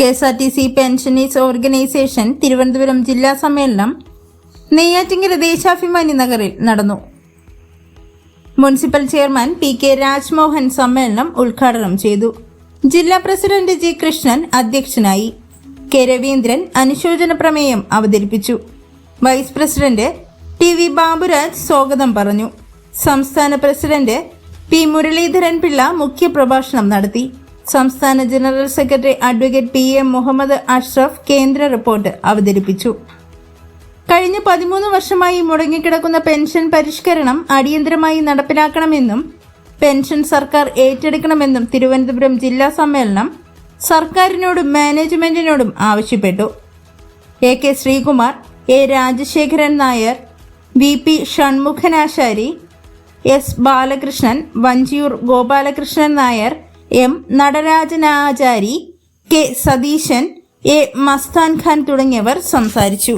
KSRTC pensioners organisation Thiruvananthapuram ജില്ലാ സമ്മേളനം നെയ്യാറ്റിങ്കര ദേശാഭിമാനി നഗറിൽ നടന്നു. മുനിസിപ്പൽ ചെയർമാൻ PK രാജ്മോഹൻ സമ്മേളനം ഉദ്ഘാടനം ചെയ്തു. ജില്ലാ പ്രസിഡന്റ് G കൃഷ്ണൻ അധ്യക്ഷനായി. K രവീന്ദ്രൻ അനുശോചന പ്രമേയം അവതരിപ്പിച്ചു. വൈസ് പ്രസിഡന്റ് TV ബാബുരാജ് സ്വാഗതം പറഞ്ഞു. സംസ്ഥാന പ്രസിഡന്റ് P മുരളീധരൻ പിള്ള മുഖ്യപ്രഭാഷണം നടത്തി. സംസ്ഥാന general secretary advocate PM Muhammad Ashraf കേന്ദ്ര റിപ്പോർട്ട് അവതരിപ്പിച്ചു. കഴിഞ്ഞ 13 വർഷമായി മുടങ്ങിക്കിടക്കുന്ന പെൻഷൻ പരിഷ്കരണം അടിയന്തരമായി നടപ്പിലാക്കണമെന്നും പെൻഷൻ സർക്കാർ ഏറ്റെടുക്കണമെന്നും തിരുവനന്തപുരം ജില്ലാ സമ്മേളനം സർക്കാരിനോടും മാനേജ്മെന്റിനോടും ആവശ്യപ്പെട്ടു. AK Sreekumar, A Rajasekharan Nair, VP ഷൺമുഖനാശാരി, S Balakrishnan, Vanchiyoor Gopalakrishnan Nair, M നടരാജനാചാരി, K Satheesan, A Mastan Khan തുടങ്ങിയവർ സംസാരിച്ചു.